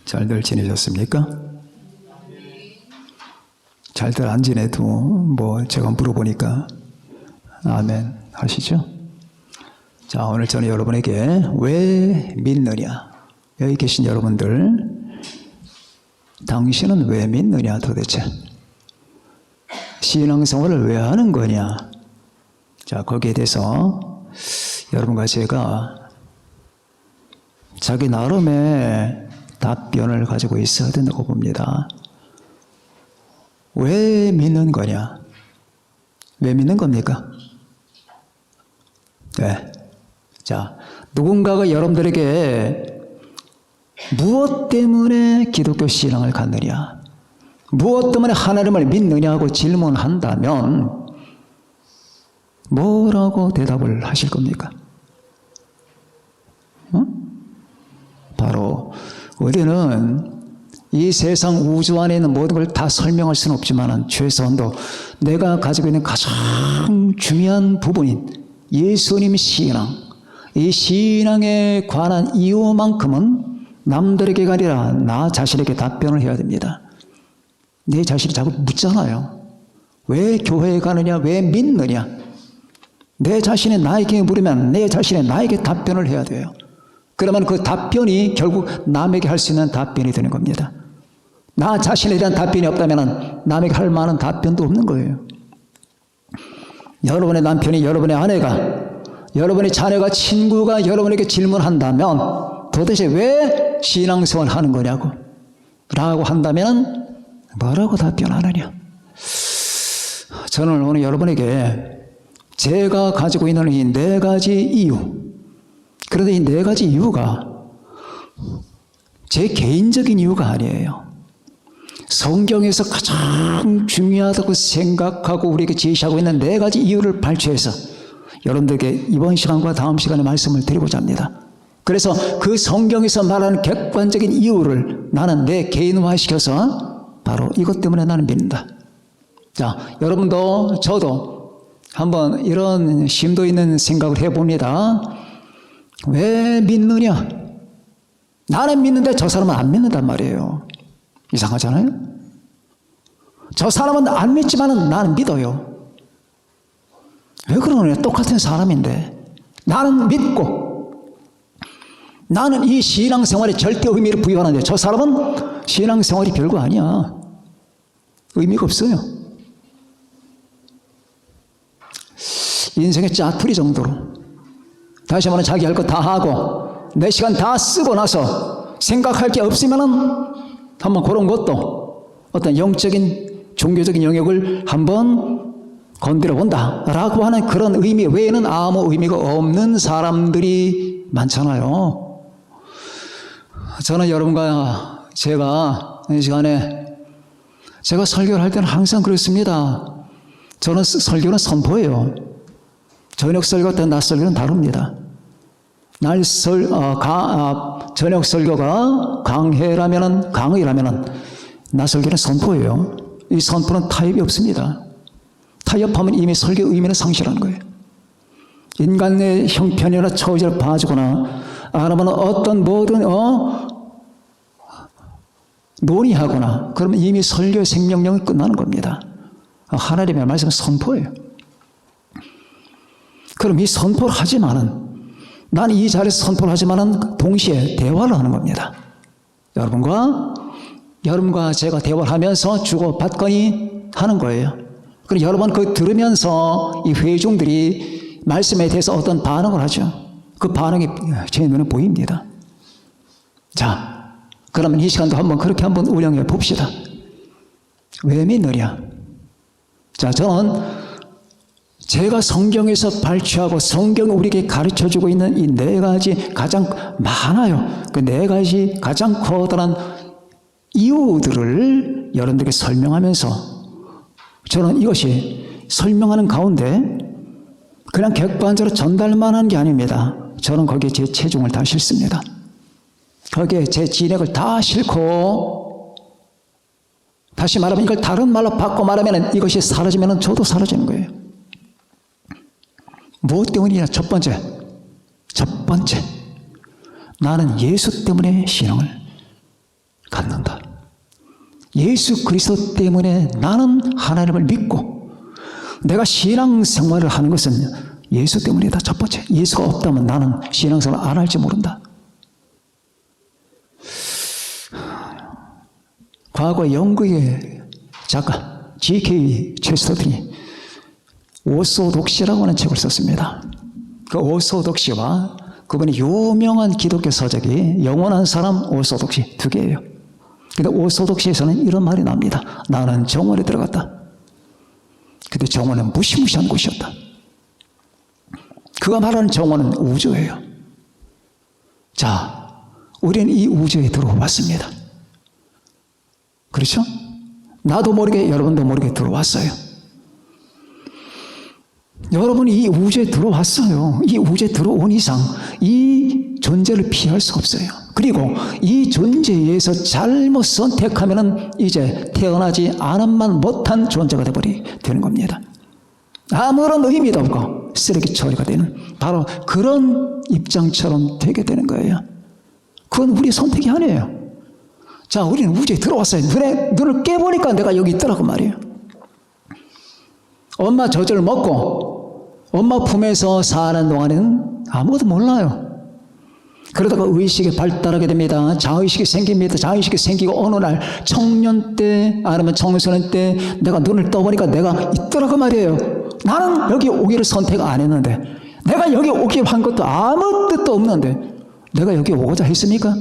잘들 지내셨습니까? 잘들 안 지내도 뭐 제가 물어보니까 아멘 하시죠? 자, 오늘 저는 여러분에게 왜 믿느냐, 여기 계신 여러분들, 당신은 왜 믿느냐, 도대체 신앙생활을 왜 하는 거냐, 자, 거기에 대해서 여러분과 제가 자기 나름의 답변을 가지고 있어야 된다고 봅니다. 왜 믿는 거냐? 왜 믿는 겁니까? 네. 자, 누군가가 여러분들에게 무엇 때문에 기독교 신앙을 갖느냐, 무엇 때문에 하나님을 믿느냐고 질문한다면 뭐라고 대답을 하실 겁니까? 바로 우리는 이 세상 우주 안에 있는 모든 걸 다 설명할 수는 없지만 최소한도 내가 가지고 있는 가장 중요한 부분인 예수님 신앙, 이 신앙에 관한 이유만큼은 남들에게가 아니라 나 자신에게 답변을 해야 됩니다. 내 자신이 자꾸 묻잖아요. 왜 교회에 가느냐, 왜 믿느냐. 내 자신이 나에게 물으면 내 자신이 나에게 답변을 해야 돼요. 그러면 그 답변이 결국 남에게 할 수 있는 답변이 되는 겁니다. 나 자신에 대한 답변이 없다면 남에게 할 만한 답변도 없는 거예요. 여러분의 남편이, 여러분의 아내가, 여러분의 자녀가, 친구가 여러분에게 질문한다면 도대체 왜 신앙생활을 하는 거냐고 라고 한다면 뭐라고 답변하느냐. 저는 오늘 여러분에게 제가 가지고 있는 이 네 가지 이유, 그런데 이 네 가지 이유가 제 개인적인 이유가 아니에요. 성경에서 가장 중요하다고 생각하고 우리에게 제시하고 있는 네 가지 이유를 발췌해서 여러분들에게 이번 시간과 다음 시간에 말씀을 드리고자 합니다. 그래서 그 성경에서 말하는 객관적인 이유를 나는 내 개인화시켜서 바로 이것 때문에 나는 믿는다. 자, 여러분도 저도 한번 이런 심도 있는 생각을 해봅니다. 왜 믿느냐? 나는 믿는데 저 사람은 안 믿는단 말이에요. 이상하잖아요? 저 사람은 안 믿지만 나는 믿어요. 왜 그러느냐? 똑같은 사람인데 나는 믿고 나는 이 신앙생활에 절대 의미를 부여하는데 저 사람은 신앙생활이 별거 아니야. 의미가 없어요. 인생의 짜투리 정도로, 다시 말하면 자기 할 거 다 하고 내 시간 다 쓰고 나서 생각할 게 없으면은 한번 그런 것도 어떤 영적인 종교적인 영역을 한번 건드려 본다 라고 하는 그런 의미 외에는 아무 의미가 없는 사람들이 많잖아요. 저는 여러분과 제가 이 시간에 제가 설교를 할 때는 항상 그렇습니다. 저는 설교는 선포예요. 저녁 설교 때는 낮 설교는 다릅니다. 저녁 설교가 강의라면은 낮 설교는 선포예요. 이 선포는 타협이 없습니다. 타협하면 이미 설교 의미는 상실하는 거예요. 인간의 형편이나 처지를 봐주거나 아니면 어떤 뭐든 논의하거나 그러면 이미 설교의 생명력이 끝나는 겁니다. 하나님의 말씀은 선포예요. 그럼 이 선포를 하지만은 나는 이 자리에서 선포를 하지만은 동시에 대화를 하는 겁니다. 여러분과 제가 대화를 하면서 주고받거니 하는 거예요. 그리고 여러분 그 들으면서 이 회중들이 말씀에 대해서 어떤 반응을 하죠. 그 반응이 제 눈에 보입니다. 자, 그러면 이 시간도 그렇게 한번 운영해 봅시다. 왜 믿느냐? 자, 저는 제가 성경에서 발췌하고 성경이 우리에게 가르쳐주고 있는 이 네 가지 가장 많아요. 그 네 가지 가장 커다란 이유들을 여러분들에게 설명하면서 저는 이것이 설명하는 가운데 그냥 객관적으로 전달만 하는 게 아닙니다. 저는 거기에 제 체중을 다 싣습니다. 거기에 제 진액을 다 싣고 다시 말하면 이걸 다른 말로 바꿔 말하면 이것이 사라지면 저도 사라지는 거예요. 무엇 때문이냐? 첫 번째, 나는 예수 때문에 신앙을 갖는다. 예수 그리스도 때문에 나는 하나님을 믿고 내가 신앙생활을 하는 것은 예수 때문이다. 첫 번째. 예수가 없다면 나는 신앙생활을 안 할지 모른다. 과거 영국의 작가 G.K. 체스터턴이 오소독시라고 하는 책을 썼습니다. 그 오소독시와 그분의 유명한 기독교 서적이 영원한 사람 오소독시 두 개예요. 근데 오소독시에서는 이런 말이 납니다. 나는 정원에 들어갔다. 근데 정원은 무시무시한 곳이었다. 그가 말하는 정원은 우주예요. 자, 우리는 이 우주에 들어왔습니다. 그렇죠? 나도 모르게 여러분도 모르게 들어왔어요. 여러분이 이 우주에 들어왔어요. 이 우주에 들어온 이상 이 존재를 피할 수 없어요. 그리고 이 존재에 서 잘못 선택하면 이제 태어나지 않은만 못한 존재가 되는 겁니다. 아무런 의미도 없고 쓰레기 처리가 되는 바로 그런 입장처럼 되게 되는 거예요. 그건 우리의 선택이 아니에요. 자, 우리는 우주에 들어왔어요. 눈을 깨보니까 내가 여기 있더라고 말이에요. 엄마 젖을 먹고 엄마 품에서 사는 동안에는 아무것도 몰라요. 그러다가 의식이 발달하게 됩니다. 자의식이 생깁니다. 자의식이 생기고 어느 날 청년 때 아니면 청소년 때 내가 눈을 떠보니까 내가 있더라고 말이에요. 나는 여기 오기를 선택 안 했는데 내가 여기 오기를 한 것도 아무 뜻도 없는데 내가 여기 오고자 했습니까?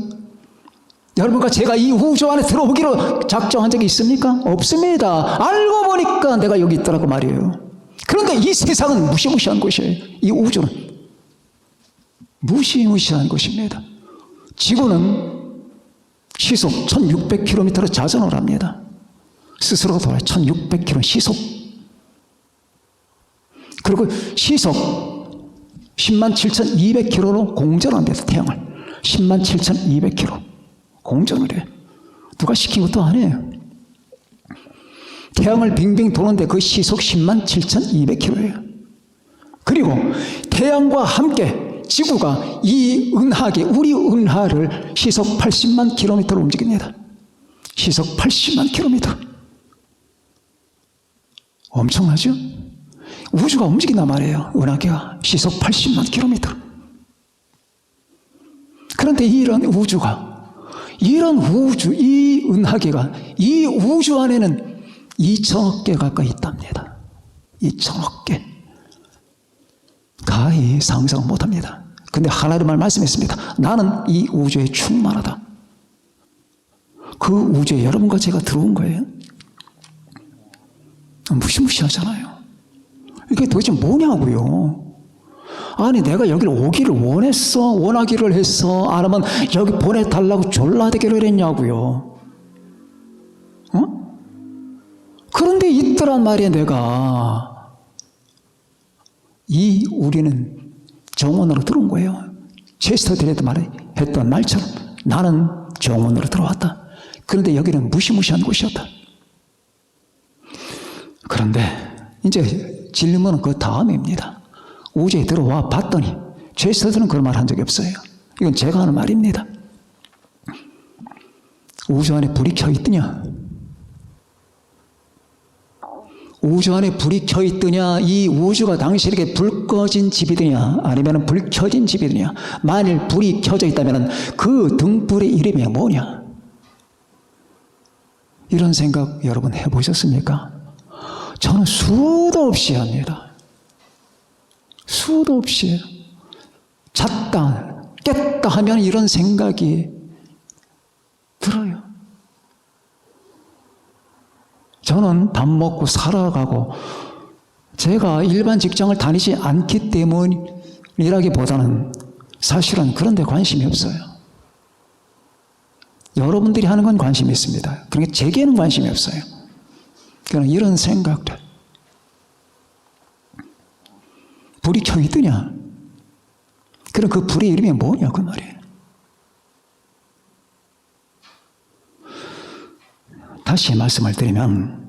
여러분과 제가 이 우주 안에 들어오기로 작정한 적이 있습니까? 없습니다. 알고 보니까 내가 여기 있더라고 말이에요. 그런데 이 세상은 무시무시한 곳이에요. 이 우주는 무시무시한 곳입니다. 지구는 시속 1600km로 자전을 합니다. 스스로 돌아요. 1600km 시속. 그리고 시속 107,200km로 공전합니다. 태양을 107,200km 공전을 해요. 누가 시킨 것도 아니에요. 태양을 빙빙 도는데 그 시속 107,200km예요. 그리고 태양과 함께 지구가 이 은하계, 우리 은하를 시속 80만 킬로미터로 움직입니다. 시속 80만 킬로미터. 엄청나죠? 우주가 움직인단 말이에요. 은하계가 시속 80만 킬로미터. 그런데 이런 우주가, 이런 우주, 이 은하계가 이 우주 안에는 2천억 개 가까이 있답니다. 2천억 개. 가히 상상 못합니다. 근데 하나님을 말씀했습니다. 나는 이 우주에 충만하다. 그 우주에 여러분과 제가 들어온 거예요. 무시무시하잖아요. 이게 도대체 뭐냐고요. 아니 내가 여기를 오기를 원했어, 원하기를 했어, 아니면 여기 보내달라고 졸라대기를 했냐고요. 어? 그런데 있더란 말이야. 내가 우리는 정원으로 들어온 거예요. 체스터턴에도 했던 말처럼 나는 정원으로 들어왔다. 그런데 여기는 무시무시한 곳이었다. 그런데 이제 질문은 그 다음입니다. 우주에 들어와 봤더니 체스터턴은 그런 말 한 적이 없어요. 이건 제가 하는 말입니다. 우주 안에 불이 켜 있더냐? 우주 안에 불이 켜 있더냐? 이 우주가 당신에게 불 꺼진 집이더냐? 아니면 불 켜진 집이더냐? 만일 불이 켜져 있다면 그 등불의 이름이 뭐냐? 이런 생각 여러분 해보셨습니까? 저는 수도 없이 합니다. 수도 없이. 잤다, 깼다 하면 이런 생각이 들어요. 저는 밥 먹고 살아가고 제가 일반 직장을 다니지 않기 때문이라기보다는 사실은 그런 데 관심이 없어요. 여러분들이 하는 건 관심이 있습니다. 그러니까 제게는 관심이 없어요. 그러니까 이런 생각들. 불이 켜 있더냐? 그럼 그 불의 이름이 뭐냐 그 말이에요. 다시 말씀을 드리면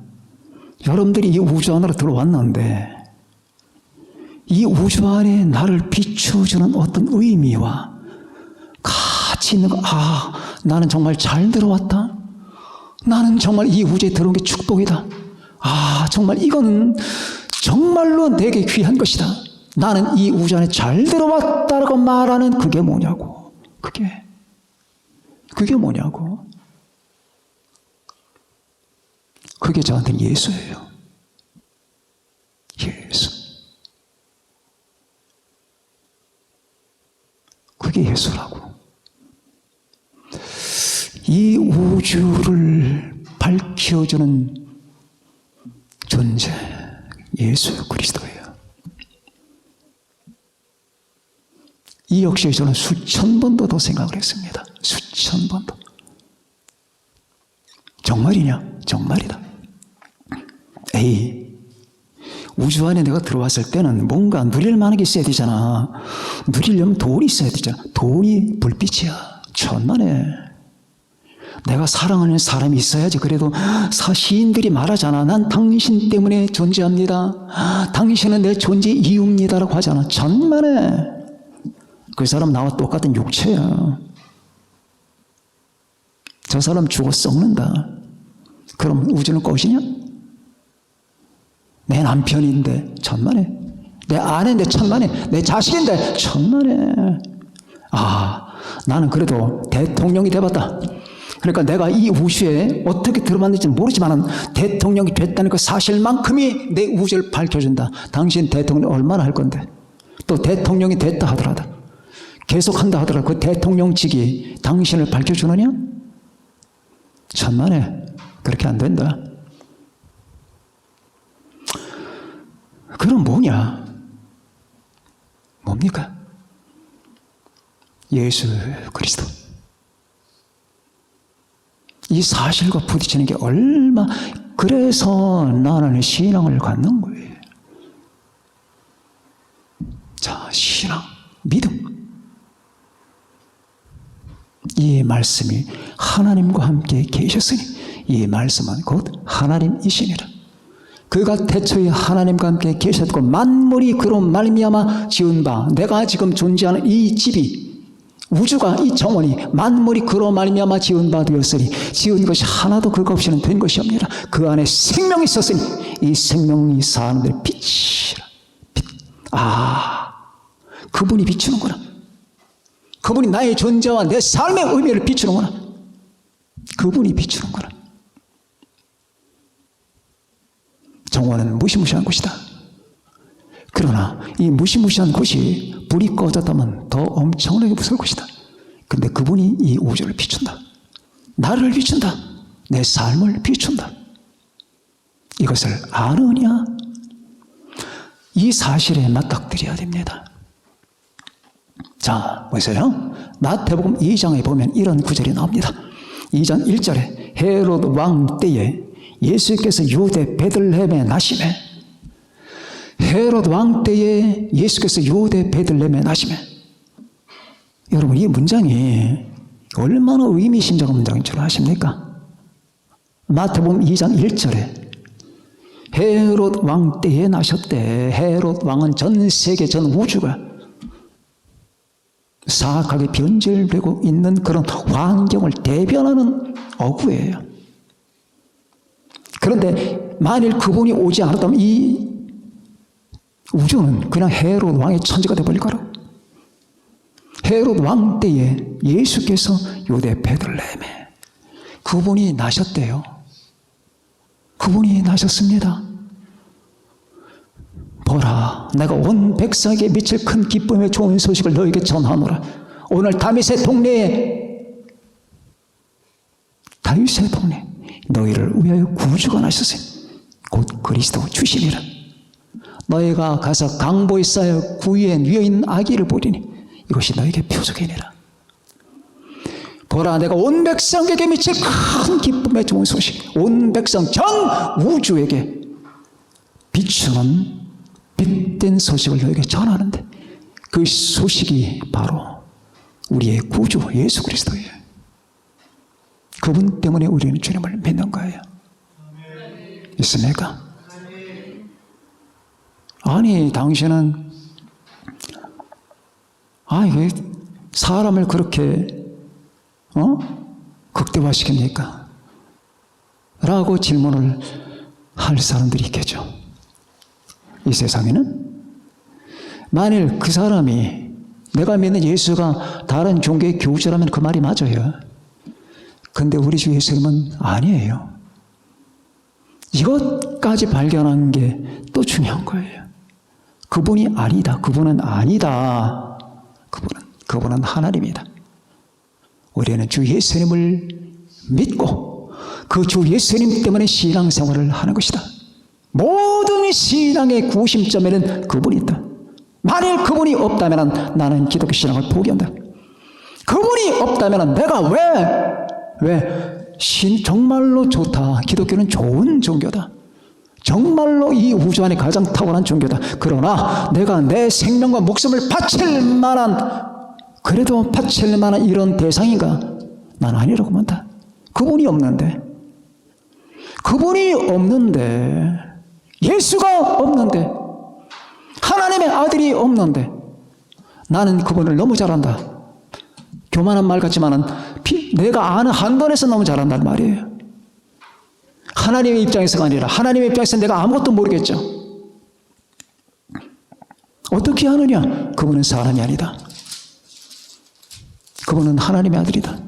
여러분들이 이 우주 안으로 들어왔는데 이 우주 안에 나를 비춰주는 어떤 의미와 가치 있는 거, 나는 정말 잘 들어왔다. 나는 정말 이 우주에 들어온 게 축복이다. 아, 정말 이건 정말로 내게 귀한 것이다. 나는 이 우주 안에 잘 들어왔다라고 말하는 그게 뭐냐고. 그게 뭐냐고. 그게 저한테는 예수예요. 예수. 그게 예수라고. 이 우주를 밝혀주는 존재, 예수 그리스도예요. 이 역시 저는 수천 번도 더 생각을 했습니다. 수천 번도. 정말이냐? 정말이다. 에이, 우주 안에 내가 들어왔을 때는 뭔가 누릴 만한 게 있어야 되잖아. 누리려면 돈이 있어야 되잖아. 돈이 불빛이야. 천만에. 내가 사랑하는 사람이 있어야지. 그래도 시인들이 말하잖아. 난 당신 때문에 존재합니다. 당신은 내 존재 이유입니다라고 하잖아. 천만에. 그 사람 나와 똑같은 육체야. 저 사람 죽어 썩는다. 그럼 우주는 꽃이냐? 내 남편인데 천만에. 내 아내인데 천만에. 내 자식인데 천만에. 아, 나는 그래도 대통령이 돼봤다. 그러니까 내가 이 우주에 어떻게 들어봤는지 모르지만 대통령이 됐다는 그 사실만큼이 내 우주를 밝혀준다. 당신 대통령 얼마나 할 건데. 또 대통령이 됐다 하더라도, 계속한다 하더라도 그 대통령직이 당신을 밝혀주느냐? 천만에. 그렇게 안 된다. 그럼 뭐냐? 뭡니까? 예수 그리스도. 이 사실과 부딪히는 게 그래서 나는 신앙을 갖는 거예요. 자, 신앙, 믿음. 이 말씀이 하나님과 함께 계셨으니 이 말씀은 곧 하나님이시니라. 그가 태초에 하나님과 함께 계셨고 만물이 그로 말미암아 지은 바, 내가 지금 존재하는 이 집이, 우주가, 이 정원이 만물이 그로 말미암아 지은 바 되었으니 지은 것이 하나도 그거 없이는 된 것이 없니라. 그 안에 생명이 있었으니 이 생명이 사람들의 빛이라. 빛. 아, 그분이 비추는구나. 그분이 나의 존재와 내 삶의 의미를 비추는구나. 그분이 비추는구나. 정원은 무시무시한 곳이다. 그러나 이 무시무시한 곳이 불이 꺼졌다면 더 엄청나게 무서울 것이다. 근데 그분이 이 우주를 비춘다. 나를 비춘다. 내 삶을 비춘다. 이것을 아느냐? 이 사실에 맞닥뜨려야 됩니다. 자, 보세요. 마태복음 2장에 보면 이런 구절이 나옵니다. 2장 1절에 헤롯 왕 때에 예수께서 유대 베들레헴에 나시매, 헤롯 왕 때에 예수께서 유대 베들레헴에 나시매. 여러분, 이 문장이 얼마나 의미심장한 문장인 줄 아십니까? 마태복음 2장 1절에 헤롯 왕 때에 나셨대. 헤롯 왕은 전 세계 전 우주가 사악하게 변질되고 있는 그런 환경을 대변하는 어구예요. 그런데 만일 그분이 오지 않았다면 이 우주는 그냥 헤롯 왕의 천지가 되어버릴 거라. 헤롯 왕 때에 예수께서 유대 베들레헴에 그분이 나셨대요. 그분이 나셨습니다. 보라, 내가 온 백성에게 미칠 큰 기쁨의 좋은 소식을 너에게 전하노라. 오늘 다윗의 동네에 너희를 위하여 구주가 나셨으니 곧 그리스도 주시니라. 너희가 가서 강보에 쌓여 구유에 누워있는 아기를 보리니 이것이 너에게 표적이니라. 보라, 내가 온 백성에게 미칠 큰 기쁨의 좋은 소식, 온 백성 전 우주에게 비추는 빛된 소식을 너에게 전하는데 그 소식이 바로 우리의 구주 예수 그리스도예요. 그분 때문에 우리는 주님을 믿는 거예요. 있습니까? 아니, 당신은 왜 사람을 그렇게 극대화시킵니까? 라고 질문을 할 사람들이 있겠죠. 이 세상에는 만일 그 사람이 내가 믿는 예수가 다른 종교의 교주라면 그 말이 맞아요. 근데 우리 주 예수님은 아니에요. 이것까지 발견한 게 또 중요한 거예요. 그분이 아니다. 그분은 아니다. 그분은 하나님이다. 우리는 주 예수님을 믿고 그 주 예수님 때문에 신앙생활을 하는 것이다. 모든 신앙의 구심점에는 그분이 있다. 만일 그분이 없다면 나는 기독교 신앙을 포기한다. 그분이 없다면 내가 정말로 좋다. 기독교는 좋은 종교다. 정말로 이 우주 안에 가장 탁월한 종교다. 그러나 내가 내 생명과 목숨을 바칠 만한 이런 대상인가? 난 아니라고 본다. 그분이 없는데 예수가 없는데 하나님의 아들이 없는데 나는 그분을 너무 잘한다. 교만한 말 같지만은 내가 아는 한번에서 너무 잘한단 말이에요. 하나님의 입장에서가 아니라 하나님의 입장에서 내가 아무것도 모르겠죠. 어떻게 하느냐? 그분은 사람이 아니다. 그분은 하나님의 아들이다.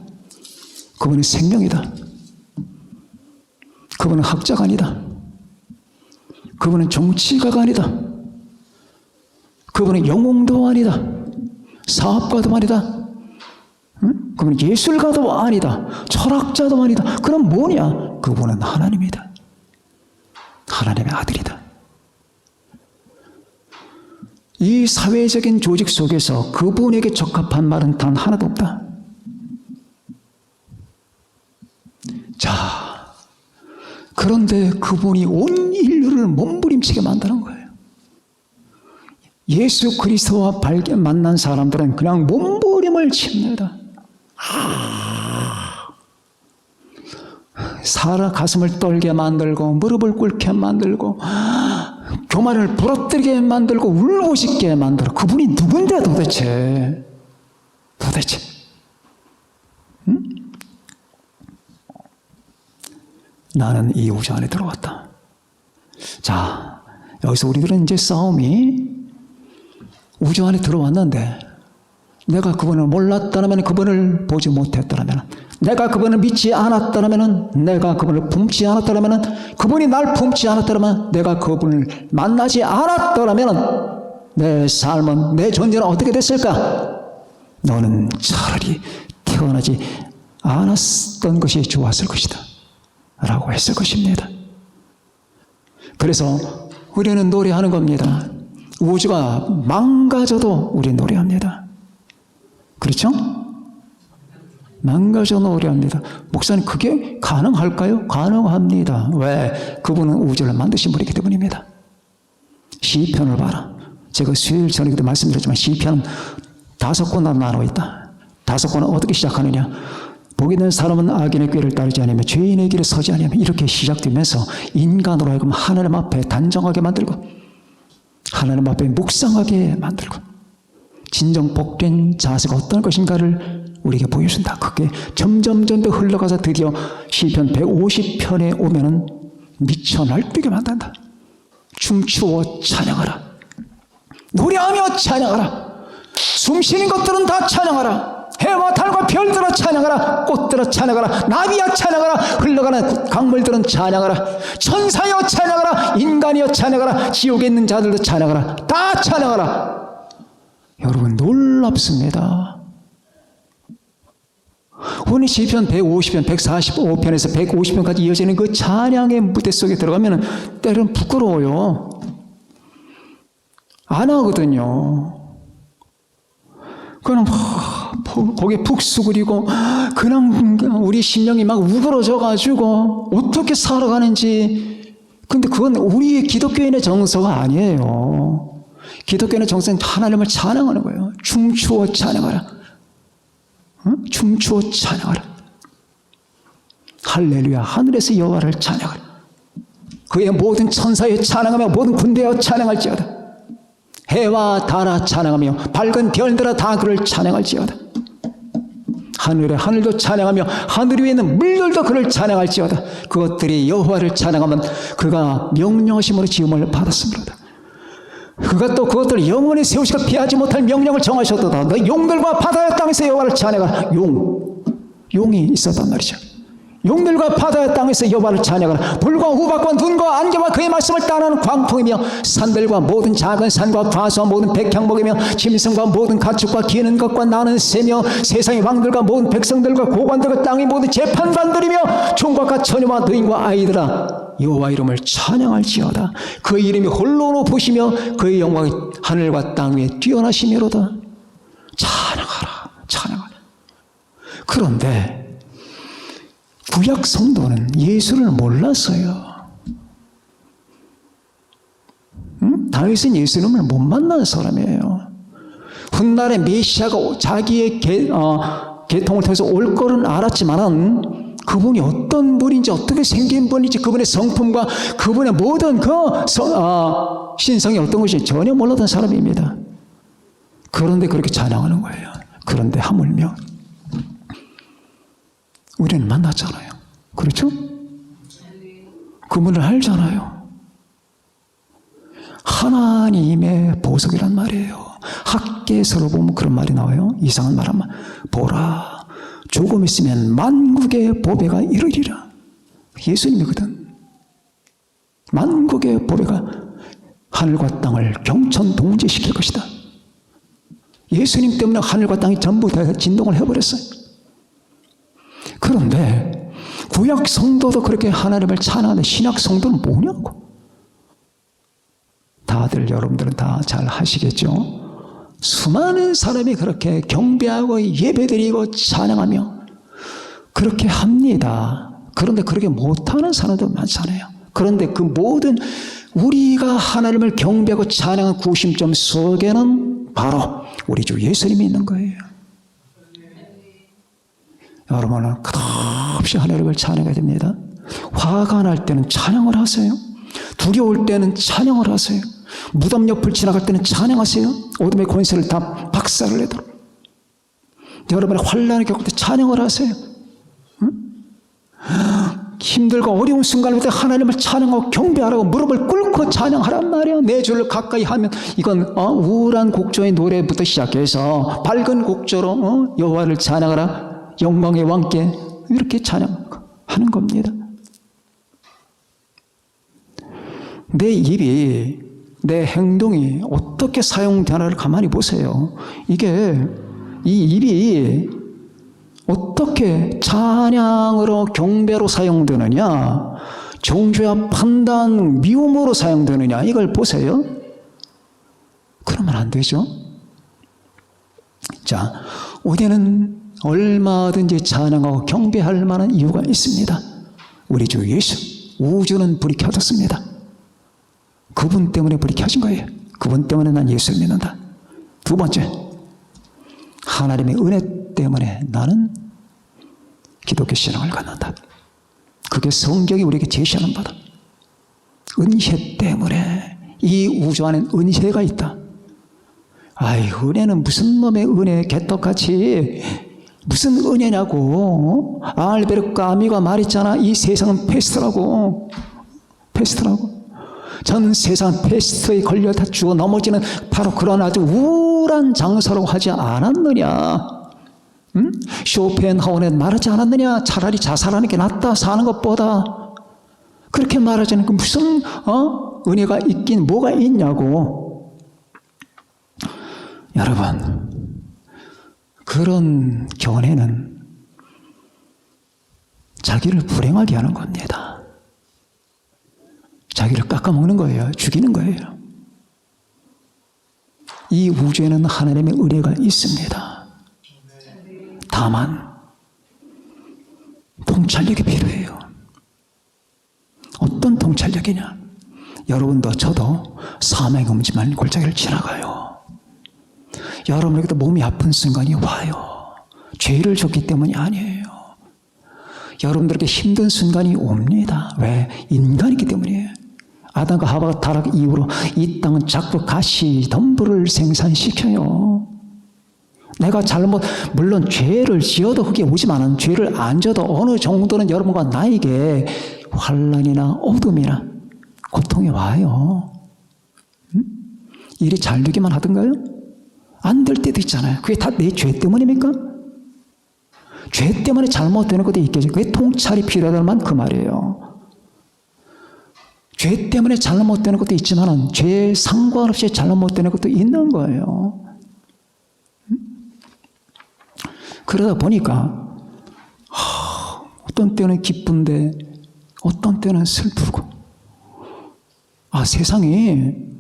그분은 생명이다. 그분은 학자가 아니다. 그분은 정치가가 아니다. 그분은 영웅도 아니다. 사업가도 아니다. 그분은 예술가도 아니다. 철학자도 아니다. 그럼 뭐냐? 그분은 하나님이다. 하나님의 아들이다. 이 사회적인 조직 속에서 그분에게 적합한 말은 단 하나도 없다. 자, 그런데 그분이 온 인류를 몸부림치게 만드는 거예요. 예수 그리스도와 만난 사람들은 그냥 몸부림을 칩니다. 가슴을 떨게 만들고 무릎을 꿇게 만들고 교만을 부러뜨리게 만들고 울부짖게 만들어. 그분이 누군데 도대체? 응? 나는 이 우주 안에 들어왔다. 자, 여기서 우리들은 이제 싸움이 우주 안에 들어왔는데 내가 그분을 몰랐다면, 그분을 보지 못했다면, 내가 그분을 믿지 않았다면, 내가 그분을 품지 않았다면, 그분이 날 품지 않았다면, 내가 그분을 만나지 않았다면 내 삶은, 내 존재는 어떻게 됐을까? 너는 차라리 태어나지 않았던 것이 좋았을 것이다 라고 했을 것입니다. 그래서 우리는 노래하는 겁니다. 우주가 망가져도 우리 노래합니다. 그렇죠? 망가져 노래합니다. 목사님, 그게 가능할까요? 가능합니다. 왜? 그분은 우주를 만드신 분이기 때문입니다. 시편을 봐라. 제가 수요일 전에도 말씀드렸지만 시편은 5권으로 나눠 있다. 5권은 어떻게 시작하느냐? 복이 있는 사람은 악인의 꾀를 따르지 않으며 죄인의 길에 서지 않으며, 이렇게 시작되면서 인간으로 하여금 하나님 앞에 단정하게 만들고 하나님 앞에 묵상하게 만들고 진정 복된 자세가 어떤 것인가를 우리에게 보여준다. 그게 점점 더 흘러가서 드디어 시편 150편에 오면은 미쳐 날뛰게 만든다. 춤추어 찬양하라. 노래하며 찬양하라. 숨쉬는 것들은 다 찬양하라. 해와 달과 별들아 찬양하라. 꽃들아 찬양하라. 나비야 찬양하라. 흘러가는 강물들은 찬양하라. 천사여 찬양하라. 인간이여 찬양하라. 지옥에 있는 자들도 찬양하라. 다 찬양하라. 여러분, 놀랍습니다. 오늘 시편 150편, 145편에서 150편까지 이어지는 그 찬양의 무대 속에 들어가면 때로는 부끄러워요. 안 하거든요. 그냥 거기에 푹 수그리고 그냥 우리 심령이 막 우그러져가지고 어떻게 살아가는지. 근데 그건 우리 기독교인의 정서가 아니에요. 기독교인의 정서는 하나님을 찬양하는 거예요. 춤추어 찬양하라. 응? 춤추어 찬양하라. 할렐루야. 하늘에서 여호와를 찬양하라. 그의 모든 천사에 찬양하며 모든 군대여 찬양할지어다. 해와 달아 찬양하며 밝은 별들아 다 그를 찬양할지어다. 하늘의 하늘도 찬양하며 하늘 위에 있는 물들도 그를 찬양할지어다. 그것들이 여호와를 찬양하면 그가 명령하심으로 지음을 받았습니다. 그가 또 그것들을 영원히 세우시고 피하지 못할 명령을 정하셨도다. 너 용들과 바다의 땅에서 여호와를 찬양하라. 용이 있었단 말이죠. 용들과 바다의 땅에서 여호와를 찬양하라. 불과 우박과 눈과 안개와 그의 말씀을 따르는 광풍이며 산들과 모든 작은 산과 과수와 모든 백향목이며 짐승과 모든 가축과 기는 것과 나는 새며 세상의 왕들과 모든 백성들과 고관들과 땅의 모든 재판관들이며 총각과 처녀와 노인과 아이들아 여호와 이름을 찬양할지어다. 그의 이름이 홀로 높으시며 그의 영광이 하늘과 땅 위에 뛰어나시미로다. 찬양하라. 찬양하라. 그런데 구약 성도는 예수를 몰랐어요. 다윗은 예수님을 못 만난 사람이에요. 훗날에 메시아가 자기의 계통을 통해서 올 거는 알았지만은 그분이 어떤 분인지 어떻게 생긴 분인지 그분의 성품과 그분의 모든 신성이 어떤 것인지 전혀 몰랐던 사람입니다. 그런데 그렇게 찬양하는 거예요. 그런데 하물며 우리는 만났잖아요. 그렇죠? 그분을 알잖아요. 하나님의 보석이란 말이에요. 학개서로 보면 그런 말이 나와요. 이상한 말 하면 보라 조금 있으면 만국의 보배가 이르리라. 예수님이거든. 만국의 보배가 하늘과 땅을 경천동지시킬 것이다. 예수님 때문에 하늘과 땅이 전부 다 진동을 해버렸어요. 그런데 구약 성도도 그렇게 하나님을 찬양하는데 신약 성도는 뭐냐고. 다들 여러분들은 다 잘 하시겠죠. 수많은 사람이 그렇게 경배하고 예배드리고 찬양하며 그렇게 합니다. 그런데 그렇게 못하는 사람도 많잖아요. 그런데 그 모든 우리가 하나님을 경배하고 찬양한 구심점 속에는 바로 우리 주 예수님이 있는 거예요. 여러분은 끝없이 하나님을 찬양해야 됩니다. 화가 날 때는 찬양을 하세요. 두려울 때는 찬양을 하세요. 무덤 옆을 지나갈 때는 찬양하세요. 어둠의 권세를 다 박살을 내도록. 여러분의 환난을 겪을 때 찬양을 하세요. 응? 힘들고 어려운 순간을 볼 때 하나님을 찬양하고 경배하라고 무릎을 꿇고 찬양하란 말이야. 내 주를 가까이 하면 이건 우울한 곡조의 노래부터 시작해서 밝은 곡조로 여호와를 찬양하라. 영광의 왕께 이렇게 찬양하는 겁니다. 내 입이 내 행동이 어떻게 사용되나를 가만히 보세요. 이 입이 어떻게 찬양으로 경배로 사용되느냐, 정죄와 판단, 미움으로 사용되느냐 이걸 보세요. 그러면 안 되죠. 자, 우리는 얼마든지 찬양하고 경배할 만한 이유가 있습니다. 우리 주 예수, 우주는 불이 켜졌습니다. 그분 때문에 불이 켜진 거예요. 그분 때문에 난 예수를 믿는다. 두 번째, 하나님의 은혜 때문에 나는 기독교 신앙을 갖는다. 그게 성경이 우리에게 제시하는 바다. 은혜 때문에 이 우주 안엔 은혜가 있다. 아이, 은혜는 무슨 놈의 은혜, 개떡같이 무슨 은혜냐고. 알베르 까미가 말했잖아. 이 세상은 페스트라고. 전 세상 페스트에 걸려 다 죽어 넘어지는 바로 그런 아주 우울한 장소라고 하지 않았느냐. 응? 쇼펜하우는 말하지 않았느냐. 차라리 자살하는 게 낫다, 사는 것보다. 그렇게 말하자니 그 무슨 은혜가 있긴 뭐가 있냐고. 여러분, 그런 견해는 자기를 불행하게 하는 겁니다. 자기를 깎아먹는 거예요. 죽이는 거예요. 이 우주에는 하나님의 은혜가 있습니다. 다만 통찰력이 필요해요. 어떤 통찰력이냐? 여러분도 저도 사명음지만 골짜기를 지나가요. 여러분에게도 몸이 아픈 순간이 와요. 죄를 졌기 때문이 아니에요. 여러분들에게 힘든 순간이 옵니다. 왜? 인간이기 때문이에요. 아담과 하와가 타락 이후로 이 땅은 자꾸 가시 덤불을 생산시켜요. 내가 물론 죄를 지어도 그게 오지만은 죄를 안 져도 어느 정도는 여러분과 나에게 환난이나 어둠이나 고통이 와요. 일이 잘 되기만 하던가요? 안 될 때도 있잖아요. 그게 다 내 죄 때문입니까? 죄 때문에 잘못되는 것도 있겠죠. 그게 통찰이 필요하다는 말 그 말이에요. 죄 때문에 잘못되는 것도 있지만은 죄에 상관없이 잘못되는 것도 있는 거예요. 그러다 보니까 어떤 때는 기쁜데 어떤 때는 슬프고 세상이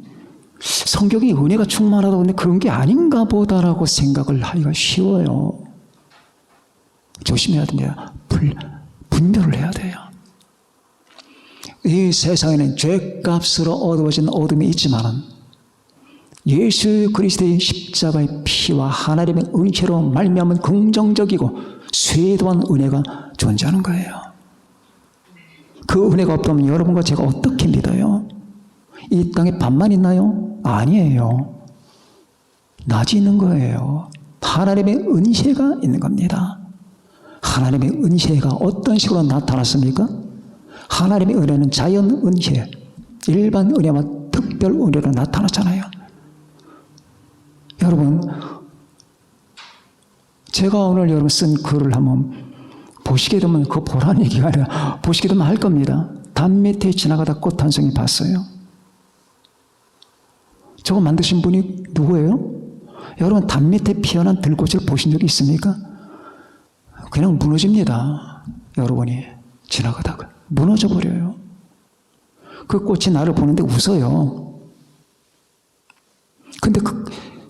성경이 은혜가 충만하다고 하는데 그런 게 아닌가 보다라고 생각을 하기가 쉬워요. 조심해야 됩니다. 분별을 해야 돼요. 이 세상에는 죄값으로 얻어진 어둠이 있지만은 예수 그리스도의 십자가의 피와 하나님의 은혜로 말미암은 긍정적이고 쇄도한 은혜가 존재하는 거예요. 그 은혜가 없다면 여러분과 제가 어떻게 믿어요? 이 땅에 밥만 있나요? 아니에요. 낮이 있는 거예요. 하나님의 은혜가 있는 겁니다. 하나님의 은혜가 어떤 식으로 나타났습니까? 하나님의 은혜는 자연 은혜, 일반 은혜와 특별 은혜로 나타났잖아요. 여러분, 제가 오늘 여러분 쓴 글을 한번 보시게 되면 그거 보라는 얘기가 아니라 보시게 되면 할 겁니다. 담 밑에 지나가다 꽃 한 송이 봤어요. 저거 만드신 분이 누구예요? 여러분, 담 밑에 피어난 들꽃을 보신 적이 있습니까? 그냥 무너집니다. 여러분이 지나가다가 무너져 버려요. 그 꽃이 나를 보는데 웃어요. 근데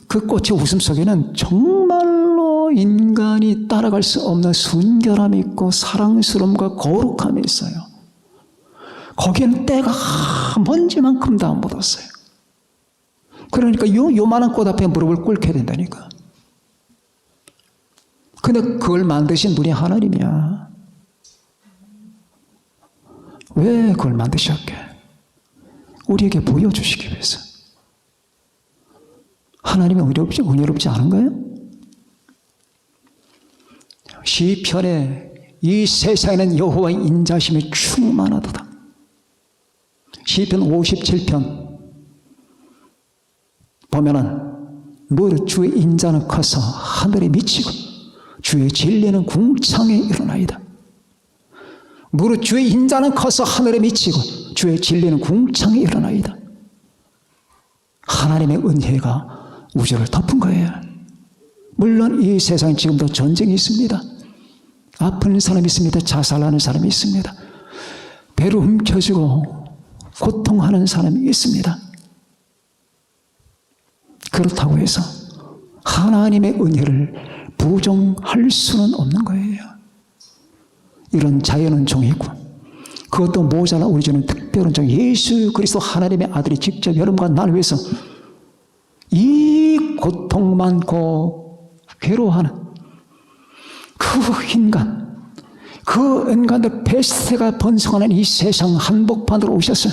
그 꽃의 웃음 속에는 정말로 인간이 따라갈 수 없는 순결함이 있고 사랑스러움과 거룩함이 있어요. 거기에는 때가 먼지만큼도 안 묻었어요. 그러니까 요만한 꽃 앞에 무릎을 꿇게 된다니까. 근데 그걸 만드신 분이 하나님이야. 왜 그걸 만드셨게? 우리에게 보여주시기 위해서. 하나님이 은혜롭지 않은가요? 시편에 이 세상에는 여호와의 인자심이 충만하도다. 시편 57편 보면은 무릇 주의 인자는 커서 하늘에 미치고 주의 진리는 궁창에 일어나이다. 무릇 주의 인자는 커서 하늘에 미치고 주의 진리는 궁창에 일어나이다. 하나님의 은혜가 우주를 덮은 거예요. 물론 이 세상에 지금도 전쟁이 있습니다. 아픈 사람이 있습니다. 자살하는 사람이 있습니다. 배로 훔쳐지고 고통하는 사람이 있습니다. 그렇다고 해서 하나님의 은혜를 부정할 수는 없는 거예요. 이런 자연은총이 있고 그것도 모자라 우리 주는 특별은총 예수 그리스도 하나님의 아들이 직접 여러분과 나를 위해서 이 고통 많고 괴로워하는 그 인간들 폐쇄가 번성하는 이 세상 한복판으로 오셨어요.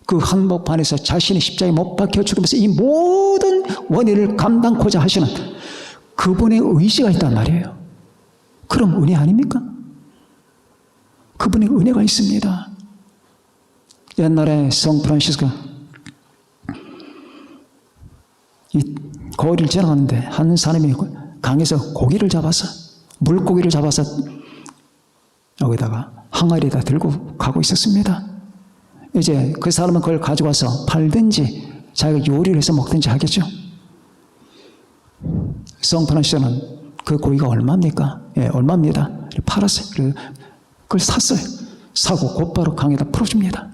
그 한복판에서 자신이 십자가에 못 박혀 죽으면서 이 모든 원인을 감당코자 하시는 그분의 의지가 있단 말이에요. 그럼 은혜 아닙니까? 그분의 은혜가 있습니다. 옛날에 샌프란시스코 이 거리를 지나가는데 한 사람이 강에서 고기를 잡아서 물고기를 잡아서 여기다가 항아리에다 들고 가고 있었습니다. 이제 그 사람은 그걸 가져와서 팔든지 자기가 요리를 해서 먹든지 하겠죠. 샌프란시스코는 그 고기가 얼마입니까? 얼마입니다. 팔았어요. 그걸 샀어요. 사고 곧바로 강에다 풀어줍니다.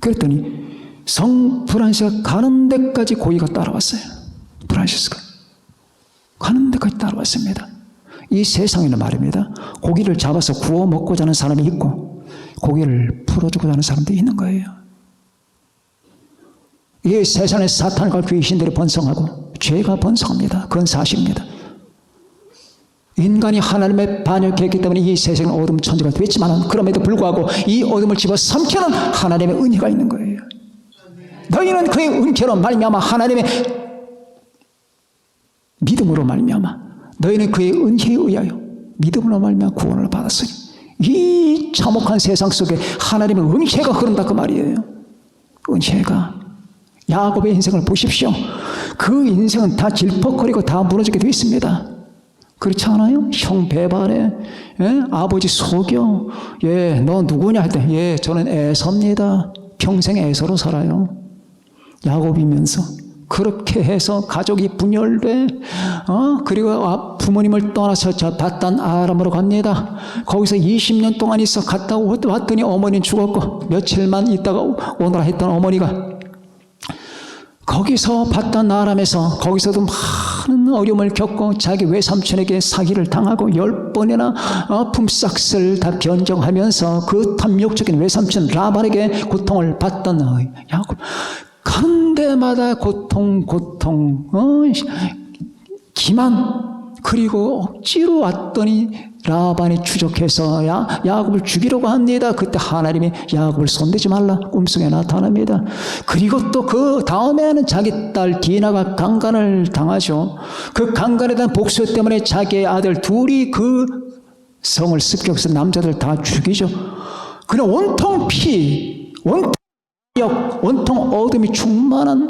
그랬더니 샌프란시스코 가는 데까지 고기가 따라왔어요. 프란시스코 가는 데까지 따라왔습니다. 이 세상에는 말입니다. 고기를 잡아서 구워 먹고자 하는 사람이 있고 고기를 풀어주고자 하는 사람도 있는 거예요. 이 세상에 사탄과 귀신들이 번성하고 죄가 번성합니다. 그건 사실입니다. 인간이 하나님의 반역했기 때문에 이 세상은 어둠 천지가 됐지만 그럼에도 불구하고 이 어둠을 집어삼키는 하나님의 은혜가 있는 거예요. 너희는 그의 은혜로 말미암아 하나님의 믿음으로 말미암아 너희는 그의 은혜에 의하여 믿음으로 말미암아 구원을 받았으니 이 참혹한 세상 속에 하나님의 은혜가 흐른다 그 말이에요. 은혜가. 야곱의 인생을 보십시오. 그 인생은 다 질퍽거리고 다 무너지게 되어 있습니다. 그렇지 않아요? 형 배반해, 예? 아버지 속여, 예, 너 누구냐 할 때, 예, 저는 에서입니다. 평생 에서로 살아요. 야곱이면서 그렇게 해서 가족이 분열돼, 그리고 부모님을 떠나서 저 바단 아람으로 갑니다. 거기서 20년 동안 있어 갔다 왔더니 어머니는 죽었고 며칠만 있다가 오너라 했던 어머니가 거기서 바단 아람에서 거기서도 많은 어려움을 겪고 자기 외삼촌에게 사기를 당하고 10번이나 품삯을 다 변정하면서 그 탐욕적인 외삼촌 라반에게 고통을 받던 야곱. 가는 데마다 고통, 기만. 그리고 억지로 왔더니 라반이 추적해서 야곱을 죽이려고 합니다. 그때 하나님이 야곱을 손대지 말라 꿈속에 나타납니다. 그리고 또 그 다음에는 자기 딸 디나가 강간을 당하죠. 그 강간에 대한 복수 때문에 자기의 아들 둘이 그 성을 습격해서 남자들 다 죽이죠. 그냥 온통 피, 온통 어둠이 충만한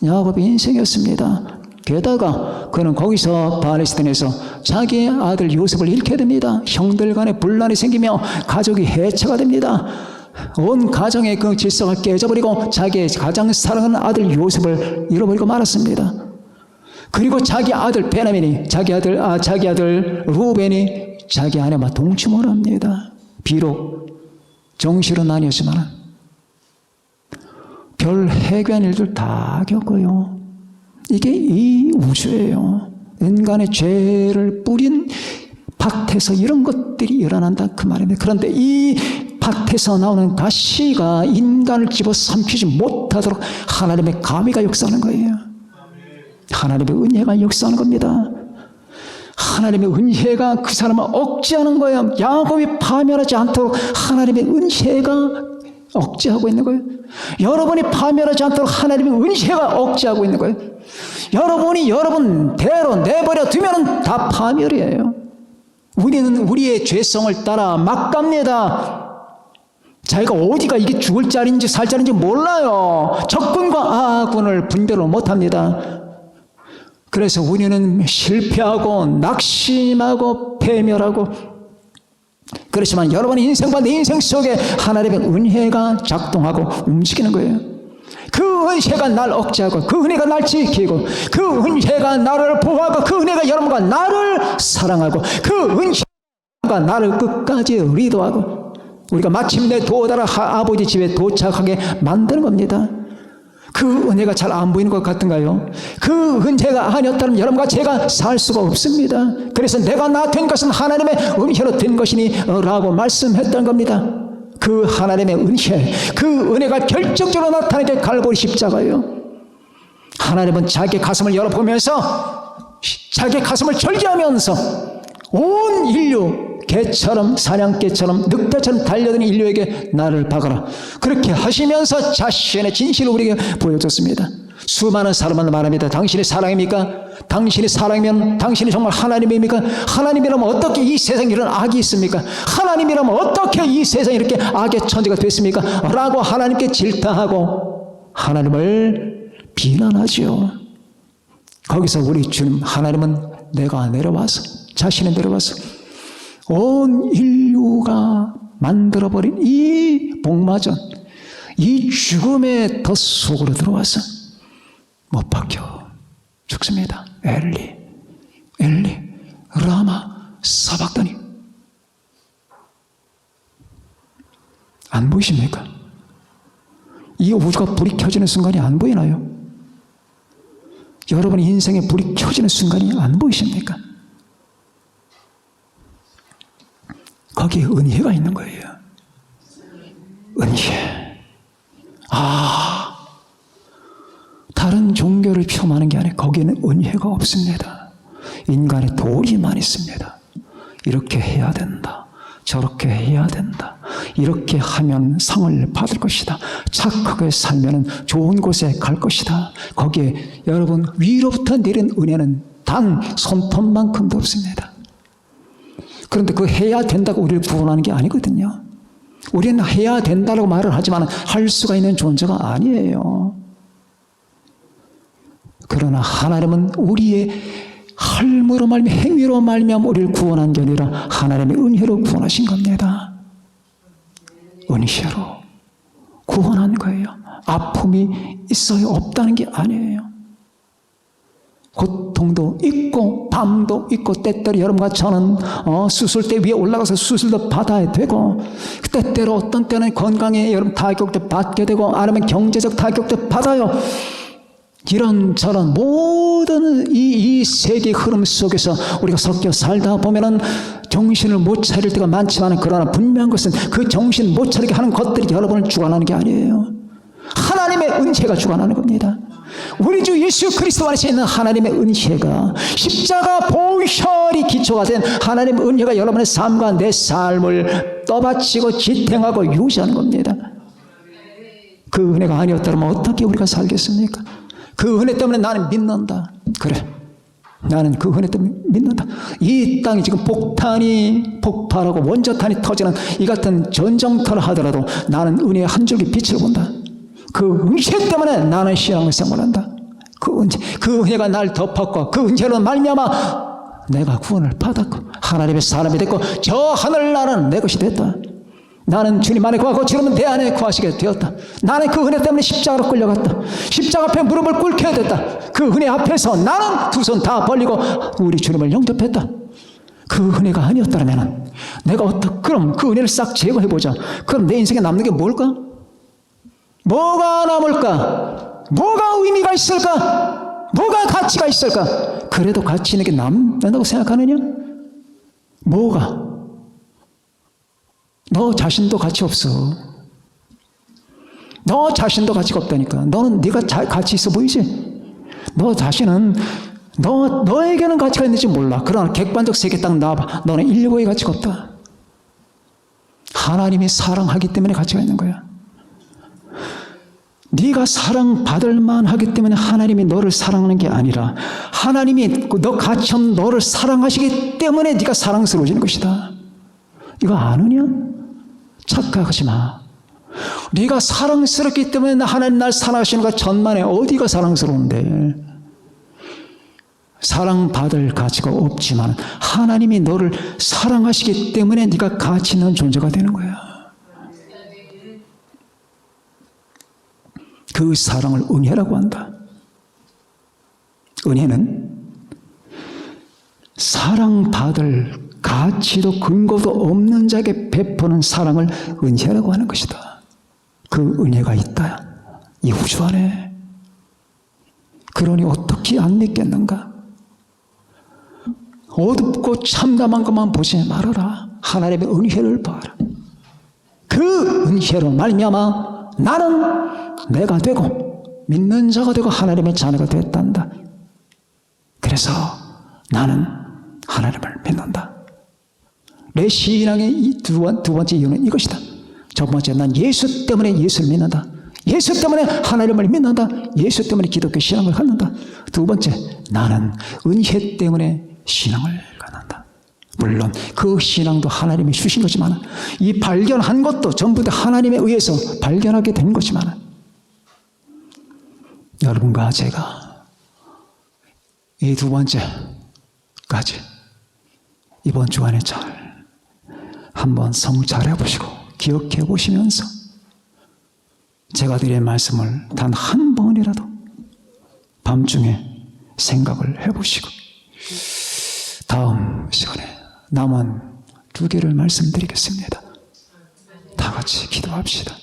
야곱의 인생이었습니다. 게다가 그는 거기서 팔레스타인에서 자기의 아들 요셉을 잃게 됩니다. 형들 간에 분란이 생기며 가족이 해체가 됩니다. 온 가정의 그 질서가 깨져버리고 자기의 가장 사랑하는 아들 요셉을 잃어버리고 말았습니다. 그리고 자기 아들 베냐민이 자기 아들 루벤이 자기 아내와 동침을 합니다. 비록 정실은 아니었지만 별 해괴한 일들 다 겪어요. 이게 이 우주예요. 인간의 죄를 뿌린 밭에서 이런 것들이 일어난다 그 말입니다. 그런데 이 밭에서 나오는 가시가 인간을 집어삼키지 못하도록 하나님의 가위가 역사하는 거예요. 하나님의 은혜가 역사하는 겁니다. 하나님의 은혜가 그 사람을 억제하는 거예요. 야곱이 파멸하지 않도록 하나님의 은혜가 억제하고 있는 거예요. 여러분이 파멸하지 않도록 하나님의 은혜가 억제하고 있는 거예요. 여러분이 여러분대로 내버려 두면 다 파멸이에요. 우리는 우리의 죄성을 따라 막 갑니다. 자기가 어디가 이게 죽을 자리인지 살 자리인지 몰라요. 적군과 아군을 분별을 못합니다. 그래서 우리는 실패하고 낙심하고 패멸하고 그렇지만 여러분의 인생과 내 인생 속에 하나님의 은혜가 작동하고 움직이는 거예요. 그 은혜가 날 억제하고 그 은혜가 날 지키고 그 은혜가 나를 보호하고 그 은혜가 여러분과 나를 사랑하고 그 은혜가 나를 끝까지 리더하고 우리가 마침내 도달한 아버지 집에 도착하게 만드는 겁니다. 그 은혜가 잘 안 보이는 것 같은가요? 그 은혜가 아니었다면 여러분과 제가 살 수가 없습니다. 그래서 내가 나 된 것은 하나님의 은혜로 된 것이니 라고 말씀했던 겁니다. 그 하나님의 은혜, 그 은혜가 결정적으로 나타나는 게 갈보리 십자가예요. 하나님은 자기 가슴을 열어보면서 자기 가슴을 절개하면서 온 인류 개처럼 사냥개처럼 늑대처럼 달려드는 인류에게 나를 박아라. 그렇게 하시면서 자신의 진실을 우리에게 보여줬습니다. 수많은 사람은 말합니다. 당신이 사랑입니까? 당신이 사랑이면 당신이 정말 하나님입니까? 하나님이라면 어떻게 이 세상에 이런 악이 있습니까? 하나님이라면 어떻게 이 세상에 이렇게 악의 천지가 됐습니까? 라고 하나님께 질타하고 하나님을 비난하죠. 거기서 우리 주님 하나님은 내가 내려와서 자신이 내려와서 온 인류가 만들어버린 이 복마전, 이 죽음의 덫 속으로 들어와서 못 박혀 죽습니다. 엘리, 라마, 사박다니. 안 보이십니까? 이 우주가 불이 켜지는 순간이 안 보이나요? 여러분의 인생에 불이 켜지는 순간이 안 보이십니까? 거기에 은혜가 있는 거예요. 은혜. 다른 종교를 폄하하는 게 아니라 거기에는 은혜가 없습니다. 인간의 도리만 있습니다. 이렇게 해야 된다. 저렇게 해야 된다. 이렇게 하면 상을 받을 것이다. 착하게 살면 좋은 곳에 갈 것이다. 거기에 여러분 위로부터 내린 은혜는 단 손톱만큼도 없습니다. 그런데 그 해야 된다고 우리를 구원하는 게 아니거든요. 우리는 해야 된다고 말을 하지만 할 수가 있는 존재가 아니에요. 그러나 하나님은 우리의 할무로 말미암아 행위로 말미암아 우리를 구원한 게 아니라 하나님의 은혜로 구원하신 겁니다. 은혜로 구원한 거예요. 아픔이 있어요? 없다는 게 아니에요. 고통도 있고 밤도 있고 때때로 여러분과 저는 수술대 위에 올라가서 수술도 받아야 되고 때때로 어떤 때는 건강에 여러분 타격도 받게 되고 아니면 경제적 타격도 받아요. 이런저런 모든 이 세계 흐름 속에서 우리가 섞여 살다 보면은 정신을 못 차릴 때가 많지만 그러나 분명한 것은 그 정신 못 차리게 하는 것들이 여러분을 주관하는 게 아니에요. 하나님의 은혜가 주관하는 겁니다. 우리 주 예수 그리스도 안에서 있는 하나님의 은혜가 십자가 보혈이 기초가 된 하나님의 은혜가 여러분의 삶과 내 삶을 떠받치고 지탱하고 유지하는 겁니다. 그 은혜가 아니었다면 어떻게 우리가 살겠습니까? 그 은혜 때문에 나는 믿는다. 그래, 나는 그 은혜 때문에 믿는다. 이 땅이 지금 폭탄이 폭발하고 원자탄이 터지는 이 같은 전쟁터를 하더라도 나는 은혜의 한 줄기 빛을 본다. 그 은혜 때문에 나는 신앙을 생활한다. 그 은혜가 날 덮었고 그 은혜로 말미암아 내가 구원을 받았고 하나님의 사람이 됐고 저 하늘나라는 내 것이 됐다. 나는 주님 안에 구하고 주님은 내 안에 구하시게 되었다. 나는 그 은혜 때문에 십자가로 끌려갔다. 십자가 앞에 무릎을 꿇게 됐다. 그 은혜 앞에서 나는 두 손 다 벌리고 우리 주님을 영접했다. 그 은혜가 아니었다면 내가 그럼 그 은혜를 싹 제거해보자. 그럼 내 인생에 남는 게 뭘까? 뭐가 남을까? 뭐가 의미가 있을까? 뭐가 가치가 있을까? 그래도 가치 있는 게 남는다고 생각하느냐? 뭐가? 너 자신도 가치 없어. 너 자신도 가치가 없다니까. 너는 네가 가치 있어 보이지? 너 자신은 너에게는 가치가 있는지 몰라. 그러나 객관적 세계 딱 나와봐. 너는 인류의 가치가 없다. 하나님이 사랑하기 때문에 가치가 있는 거야. 네가 사랑받을 만하기 때문에 하나님이 너를 사랑하는 게 아니라 하나님이 너 가치 없는 너를 사랑하시기 때문에 네가 사랑스러워지는 것이다. 이거 아느냐? 착각하지 마. 네가 사랑스럽기 때문에 하나님 날 사랑하시는 것 전만에 어디가 사랑스러운데. 사랑받을 가치가 없지만 하나님이 너를 사랑하시기 때문에 네가 가치 있는 존재가 되는 거야. 그 사랑을 은혜라고 한다. 은혜는 사랑받을 가치도 근거도 없는 자에게 베푸는 사랑을 은혜라고 하는 것이다. 그 은혜가 있다. 이 우주 안에. 그러니 어떻게 안 믿겠는가? 어둡고 참담한 것만 보지 말아라. 하나님의 은혜를 봐라. 그 은혜로 말미암아 나는 내가 되고 믿는 자가 되고 하나님의 자녀가 됐단다. 그래서 나는 하나님을 믿는다. 내 신앙의 두 번째 이유는 이것이다. 첫 번째, 난 예수 때문에 예수를 믿는다. 예수 때문에 하나님을 믿는다. 예수 때문에 기독교 신앙을 갖는다. 두 번째, 나는 은혜 때문에 신앙을 갖는다. 물론 그 신앙도 하나님이 주신 거지만 이 발견한 것도 전부 다 하나님에 의해서 발견하게 된 거지만 여러분과 제가 이 두 번째까지 이번 주간에 잘 한번 성찰해 보시고 기억해 보시면서 제가 드린 말씀을 단 한 번이라도 밤중에 생각을 해 보시고 다음 시간에 남은 두 개를 말씀드리겠습니다. 다 같이 기도합시다.